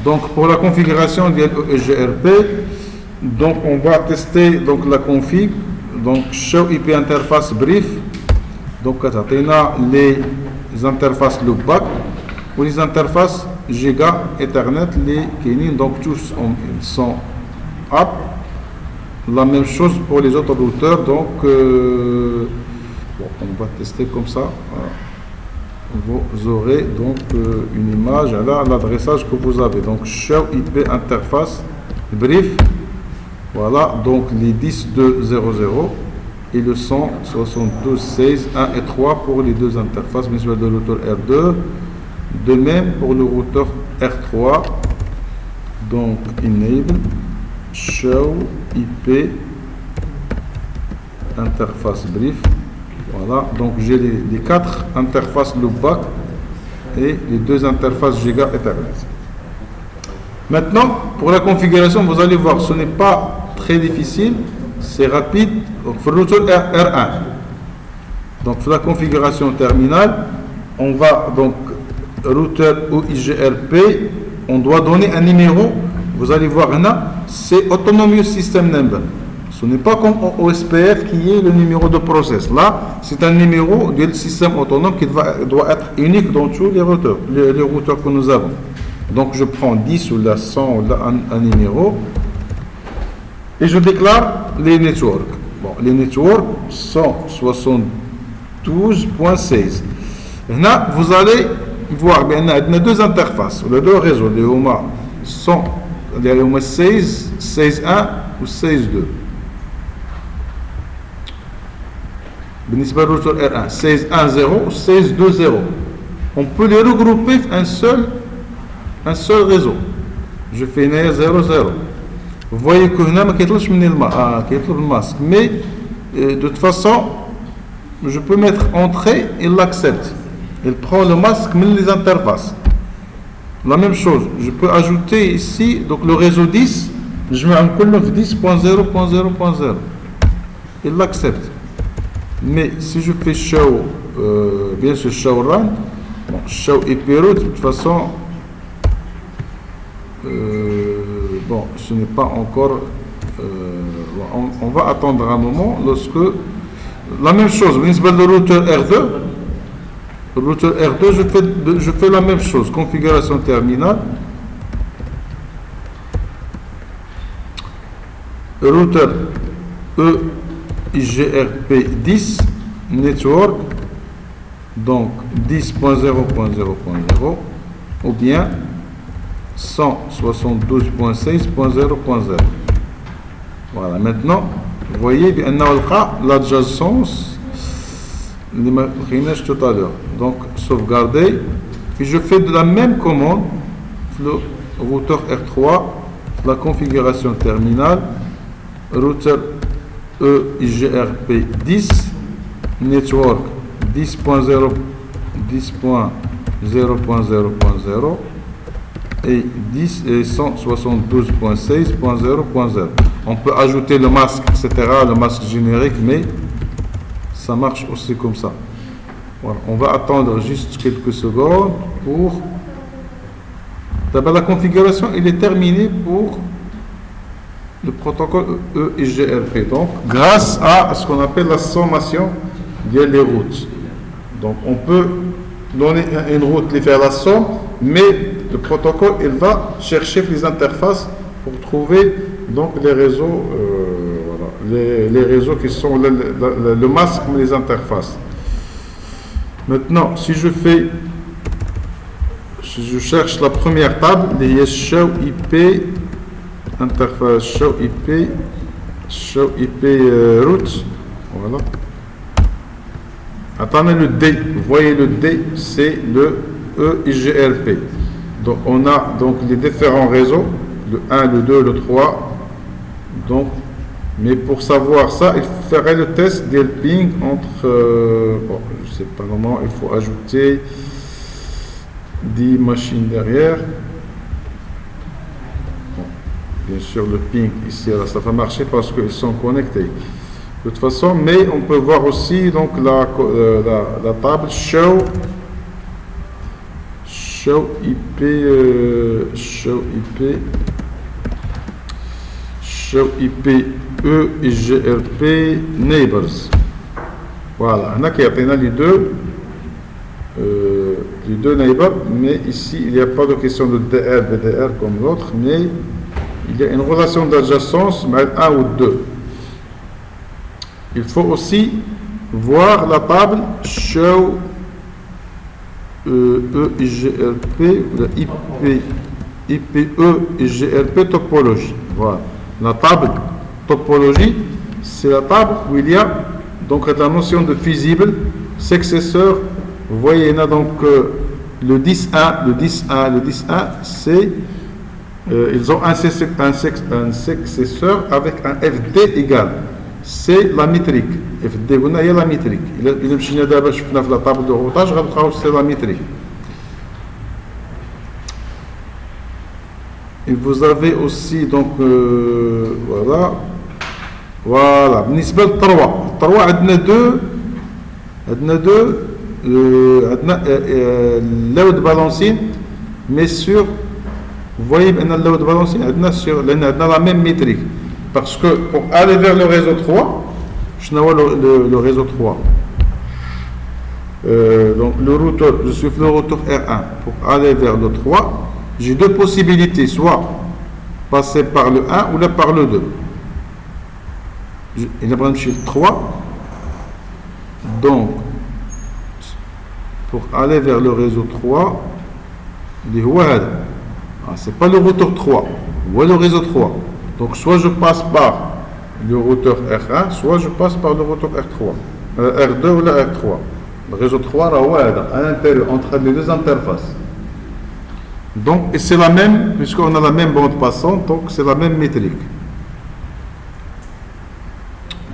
Donc pour la configuration de EGRP, donc on va tester donc la config. Donc show IP interface brief. Donc on a les interfaces loopback ou les interfaces Giga Ethernet les Kenin. Donc tous sont up. La même chose pour les autres routeurs. Donc bon, on va tester comme ça. Vous aurez donc une image à l'adressage que vous avez. Donc show IP interface brief. Voilà, donc les 10.2.0.0 et le 172.16.1 et 3 pour les deux interfaces visuelles de routeur R2. De même pour le routeur R3. Donc enable show IP interface brief. Voilà, donc j'ai les 4 interfaces loopback et les 2 interfaces Giga Ethernet. Maintenant, pour la configuration, vous allez voir, ce n'est pas très difficile, c'est rapide. Donc, pour le routeur R1, donc pour la configuration terminale, on va donc routeur ou IGRP, on doit donner un numéro. Vous allez voir là, c'est Autonomous System Number. Ce n'est pas comme au OSPF qui est le numéro de process. Là, c'est un numéro du système autonome qui doit être unique dans tous les routeurs, les routeurs que nous avons. Donc je prends 10 ou la 100 ou là un numéro et je déclare les networks. Bon, les networks sont 172.16. Là, vous allez voir, il y a deux interfaces, les deux réseaux, les OMA sont les OMA 16, 16.1 ou 16.2. بالنسبة للrouteur R1 16.1.0 ou 16.2.0. On peut les regrouper un seul réseau. Je fais 0.0. Vous voyez que هنا ما كيطلبش مني كيطلب الماسك, mais de toute façon je peux mettre entrée, il l'accepte. Il prend le masque mais les interfaces. La même chose, je peux ajouter ici donc le réseau 10, je mets un colonne 10.0.0.0. Il l'accepte. Mais si je fais show, bien sûr show run, bon, show IP route, de toute façon, bon, ce n'est pas encore. On va attendre un moment lorsque. La même chose, le routeur R2. Le routeur R2, je fais la même chose, configuration terminale. Routeur IGRP 10 network, donc 10.0.0.0 ou bien 172.16.0.0. Voilà, maintenant vous voyez bien l'adjacence tout à l'heure. Donc sauvegarder, puis je fais de la même commande le routeur R3, la configuration terminale, routeur IGRP 10 network 10.0 10.0.0.0 et 10 et 172.16.0.0. On peut ajouter le masque, etc., le masque générique, mais ça marche aussi comme ça. Voilà. On va attendre juste quelques secondes pour. D'abord, la configuration elle est terminée pour le protocole EIGRP. Donc, grâce à ce qu'on appelle la sommation des routes. Donc, on peut donner une route, les faire la somme, mais le protocole il va chercher les interfaces pour trouver donc les réseaux, voilà, les réseaux qui sont le masque mais les interfaces. Maintenant, si je cherche la première table, il y a show IP interface, show IP route, voilà. Attendez le D, vous voyez le D, c'est le EIGRP. Donc on a donc les différents réseaux, le 1, le 2, le 3. Donc, mais pour savoir ça, il ferait le test des ping entre, bon, je sais pas comment, il faut ajouter 10 machines derrière. Bon, bien sûr le ping ici, là, ça va marcher parce qu'ils sont connectés. De toute façon, mais on peut voir aussi donc la table show IP show IP EGRP neighbors. Voilà, on a qui a les deux neighbors, mais ici il n'y a pas de question de DR, BDR comme l'autre, mais il y a une relation d'adjacence, mais 1 ou 2. Il faut aussi voir la table show EGRP ou la IPE EGRP topologie. Voilà. La table topologie, c'est la table où il y a donc la notion de fusible, successeur. Vous voyez, il y a donc le 10.1, c'est ils ont un successeur avec un FD égal. C'est la métrique. FD, il y a la métrique. Il y a la table de routage, c'est la métrique. Et vous avez aussi donc voilà. بالنسبة للثروة عندنا deux load balancing, mais sur, vous voyez maintenant le load balancing عندنا la même métrique, parce que pour aller vers le réseau 3, je n'ai le réseau 3, donc le routeur, je suis le routeur R1. Pour aller vers le 3, j'ai deux possibilités, soit passer par le 1 ou là par le 2. Il y a le 3. Donc, pour aller vers le réseau 3, c'est pas le routeur 3, ou le réseau 3. Donc, soit je passe par le routeur R1, soit je passe par le routeur R3, R2 ou la R3. Le réseau 3, à l'intérieur, entre les deux interfaces. Donc, et c'est la même, puisqu'on a la même bande passante, donc c'est la même métrique.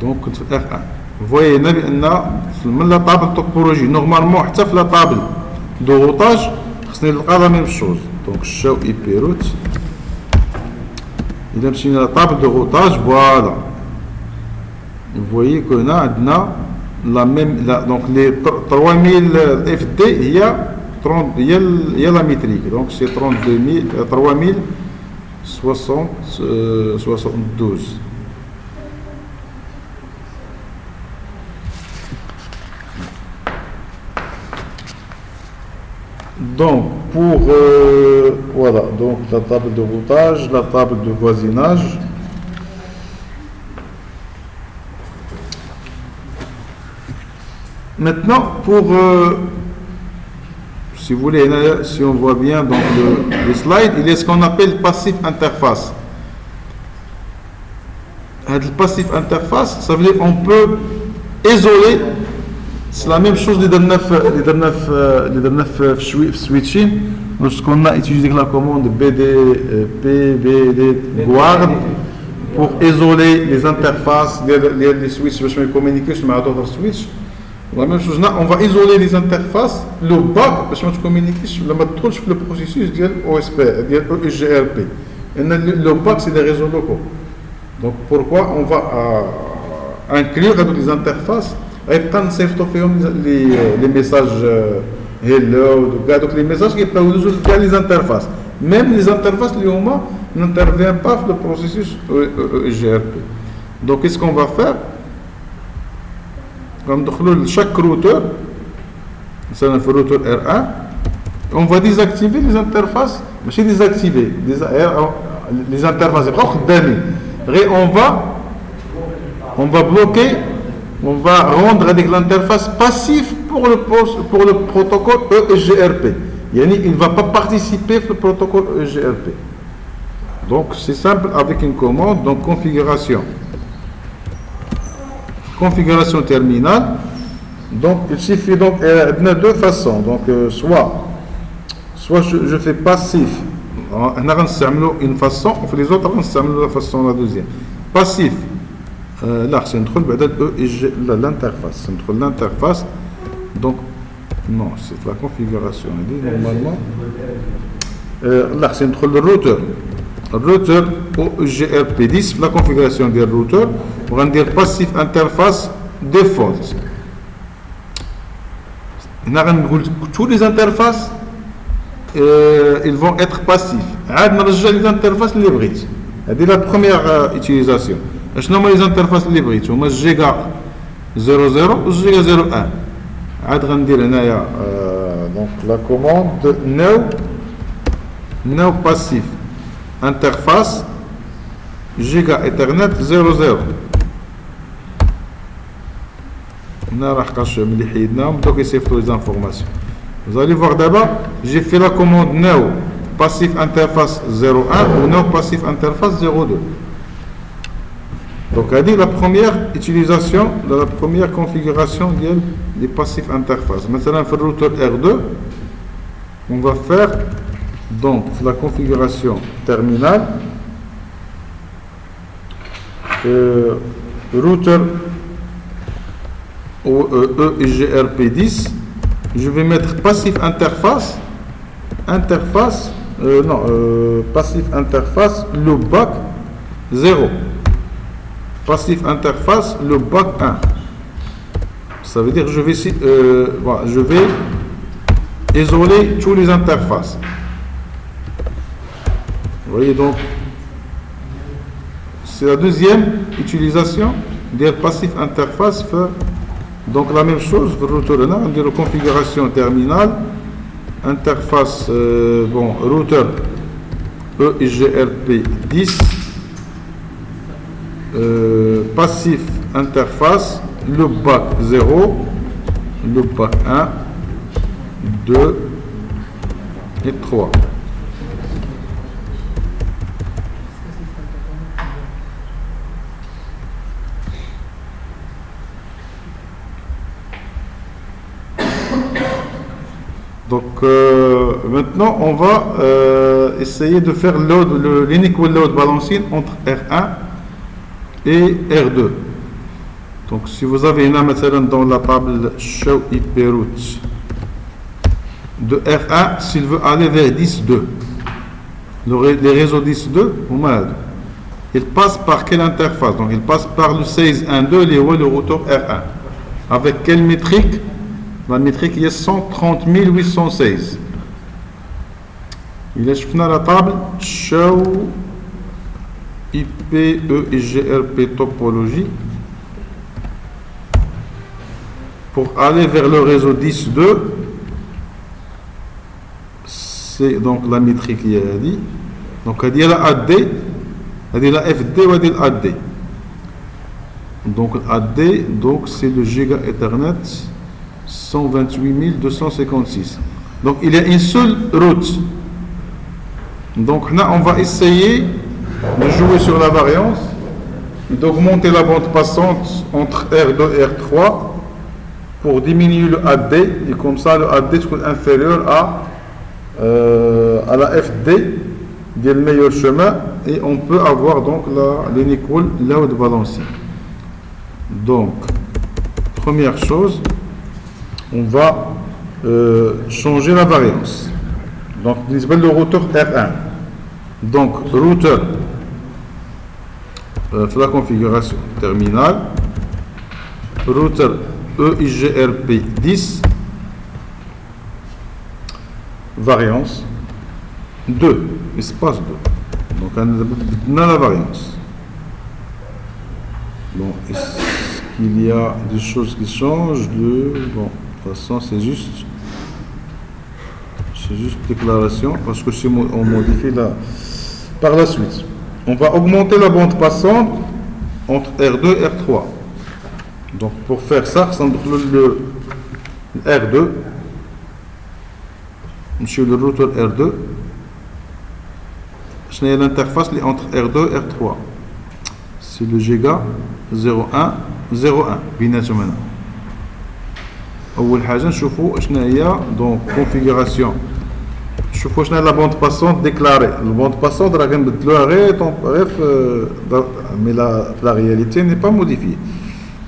Donc, R1. Vous voyez, on a la table de topologie. Normalement, la table de routage, c'est la même chose. Donc, show IP route. Il a la table de routage, voilà. Vous voyez qu'on a la même, donc les 3000 FD, il y a la métrique. Donc, c'est 3072. Donc, pour voilà, donc la table de routage, la table de voisinage. Maintenant, pour si vous voulez, si on voit bien dans le slide, il y a ce qu'on appelle passif interface. Le passif interface, ça veut dire qu'on peut isoler. C'est la même chose les derniers switching, lorsqu'on a utilisé la commande BD guard pour isoler les interfaces, les switches, je vais communiquer sur d'autres switches. La même chose là, on va isoler les interfaces, le bac, parce que je communique sur le processus de OSP, de EGRP. Le bac, c'est des réseaux locaux. Donc pourquoi on va inclure dans les interfaces et prendre les messages hello, donc les messages qui peuvent dans les interfaces. Même les interfaces, n'interviennent pas dans le processus EGRP. Donc qu'est-ce qu'on va faire? Comme chaque routeur, c'est un routeur R1, on va désactiver les interfaces, mais désactiver les interfaces. Et on va bloquer. On va rendre avec l'interface passif pour le protocole EGRP. Il ne va pas participer au protocole EGRP. Donc c'est simple avec une commande. Donc configuration terminale. Donc il suffit donc de deux façons. Donc soit je fais passif. On a une façon, on fait les autres, on a la façon la deuxième. Passif. Là, c'est l'interface. Donc, non, c'est la configuration. Normalement, là, c'est le routeur. Routeur OGRP10, la configuration des routeurs. On va dire passif interface default. On a toutes les interfaces ils vont être passifs. عاد نرجع les interfaces اللي بغيت. هذه la première utilisation. شنو هما les interfaces اللي بغيت؟ هما الجيجا 00 والجيجا 01. عاد غندير هنايا donc la commande no passif interface giga ethernet 00. هنا راح قاش ملي حيدناهم بداو كيصيفطوا les informations. Vous allez voir d'abord, j'ai fait la commande no passif interface 01 ou no passif interface 02. Donc, elle dit la première utilisation, la première configuration des passifs interfaces. Maintenant, pour le routeur R2, on va faire donc la configuration terminale. Routeur EIGRP10. Je vais mettre passif interface, passif interface, le bac 0. Passif interface, le bac 1. Ça veut dire que je vais isoler toutes les interfaces. Vous voyez donc, c'est la deuxième utilisation des passif interface. Donc la même chose, routeur là, on dit la configuration terminale, interface, routeur EIGRP10, passif interface, le bac 0, le bac 1, 2 et 3. Donc maintenant on va essayer de faire l'unequal load balancing entre R1 et R2. Donc si vous avez une maintenant dans la table show IP route de R1, s'il veut aller vers 10.2, les réseaux 10.2, il passe par quelle interface? Donc il passe par le 16.1.2, le routeur R1. Avec quelle métrique? La métrique est 130 816. Il est à la table show IP EIGRP topologie. Pour aller vers le réseau 10.2, c'est donc la métrique qui est dit. Donc il y a la AD, il y a la FD ou la AD. Donc AD, donc c'est le giga Ethernet 128 256. Donc il y a une seule route. Donc là on va essayer de jouer sur la variance, d'augmenter la bande passante entre R2 et R3 pour diminuer le AD, et comme ça le AD sera inférieur à la FD du meilleur chemin, et on peut avoir donc l'unequal load balancing. Donc première chose, on va changer la variance. Donc le routeur R1, donc routeur la configuration terminale, routeur EIGRP10, variance 2, espace 2. Donc on a la variance. Bon, est-ce qu'il y a des choses qui changent? Bon, de toute façon c'est juste déclaration, parce que si on modifie par la suite, on va augmenter la bande passante entre R2 et R3. Donc pour faire ça, le R2, monsieur le routeur R2, c'est l'interface entre R2 et R3. C'est le giga 01 01 بيناتهم هنا. أول حاجة نشوفوا شنو هي donc configuration. شوفوا شنو la bande passante déclarée. La bande passante راه كنبدلوها غير mais la réalité n'est pas modifiée.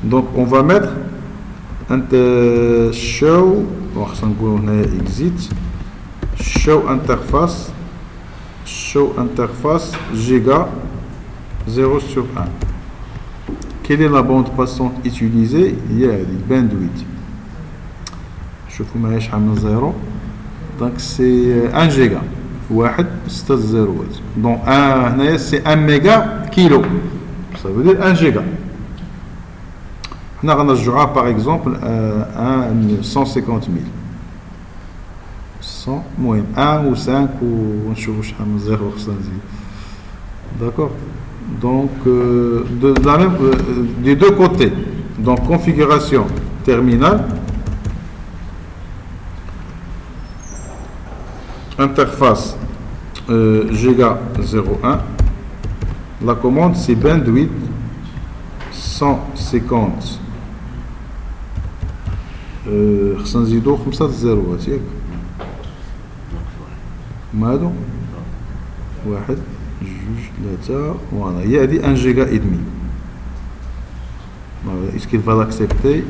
Donc on va mettre un show, خصنا نقولوا هنا exit, show interface giga 0/1. Quelle est la bande passante utilisée? Il y a le bandwidth. شوفوا معايا شحال من 0 Donc c'est 1 giga. 1.60. Donc c'est 1 méga kilo. Ça veut dire 1 giga. On a par exemple 150 000. 100 moins 1 ou 5 ou on cherche 0. D'accord. Donc des deux côtés. Donc configuration terminale, interface giga 01. La commande c'est bandwidth 150 خصنا نزيدو 5 زيروات ياك هما هادو 1 2 3 فوالا هي هادي 1 جيجا اي دمي est-ce qu'il va l'accepter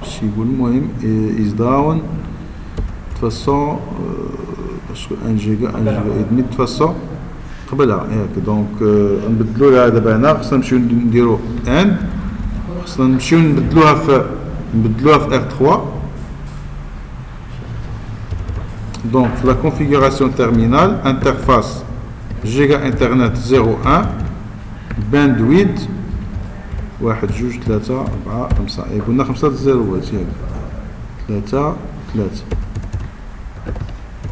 شي يقول المهم is down de toute façon parce que 1 جيجا اي دمي de toute façon قبلها ياك دونك نبدلو لها دابا هنا خصنا نمشيو نديرو اند خصنا نمشيو نبدلوها في R3. Donc la configuration terminale, interface Giga Internet 01, bandwidth 1 2 3 4 5 قلنا 5 زيروات ياك 3 3.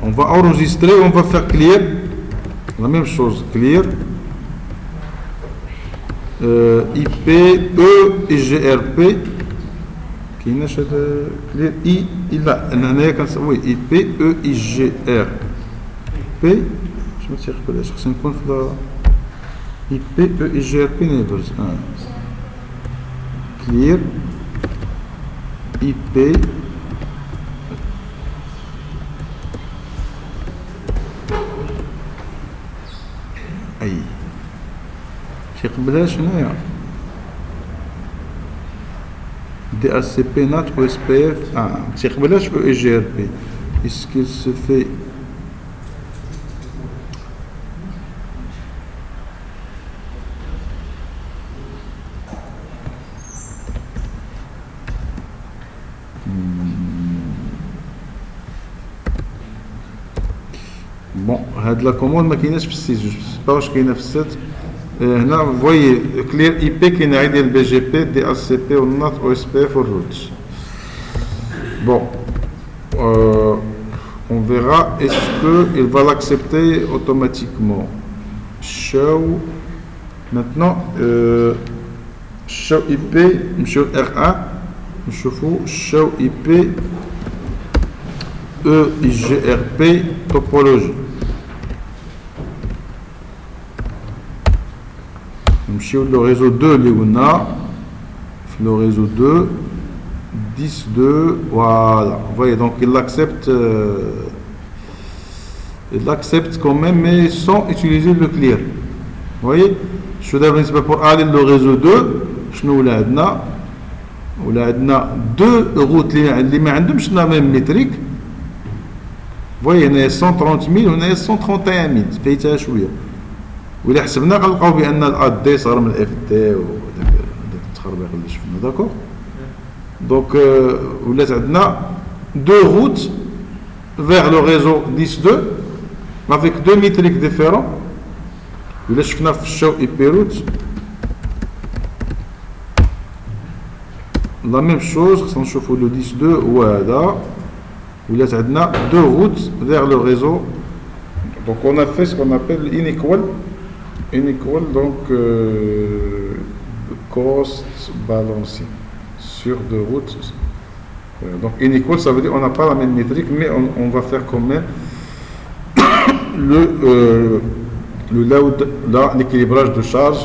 On va enregistrer, on va faire clear la même chose, clear IP EIGRP كايناش هذا كلير اي لا هنايا كنسوي اي بي او اي جي ار بي باش ما تيقبلهاش خصنا نكون في اي بي او اي جي ار بي نيبرز كلير اي بي اي تيقبلهاش هنايا DHCP, NAT, OSPF, c'est que EGRP. Est-ce qu'il se fait bon, la commande ما كايناش في السيت جو با واش كاينه في السيت هنا فوي كلير اي بي كاين عادي البي جي بي دي اس سي بي والنات او اس بي اف والروت bon on verra est-ce que il va l'accepter automatiquement show maintenant show IP نمشيو R1 نشوفو show IP EIGRP topologie نمشيو لو réseau 2 اللي قلنا في le réseau 2 10.2 voilà vous voyez donc il l'accepte quand même mais sans utiliser le clear vous voyez شو دابا بالنسبه pour aller le réseau 2 شنو ولا عندنا دو روت اللي ما عندهمش لا ميم ميتريك فوايي هنايا 130000 وهنايا 131000 فايتها شويه وإلا حسبنا غنلقاو بان الاد دي صار من الاف دي وداك التخربيق اللي شفنا داكور دونك ولات عندنا دو روت vers le réseau 10.2 avec deux métriques différents وإلا شفنا في الشو اي بي روت la même chose خصنا نشوفو لو 10.2 هو هذا ولات عندنا deux routes vers le réseau donc on a fait ce qu'on appelle inequal donc cost balancing sur deux routes donc inequal ça veut dire on n'a pas la même métrique mais on va faire quand même le load là l'équilibrage de charge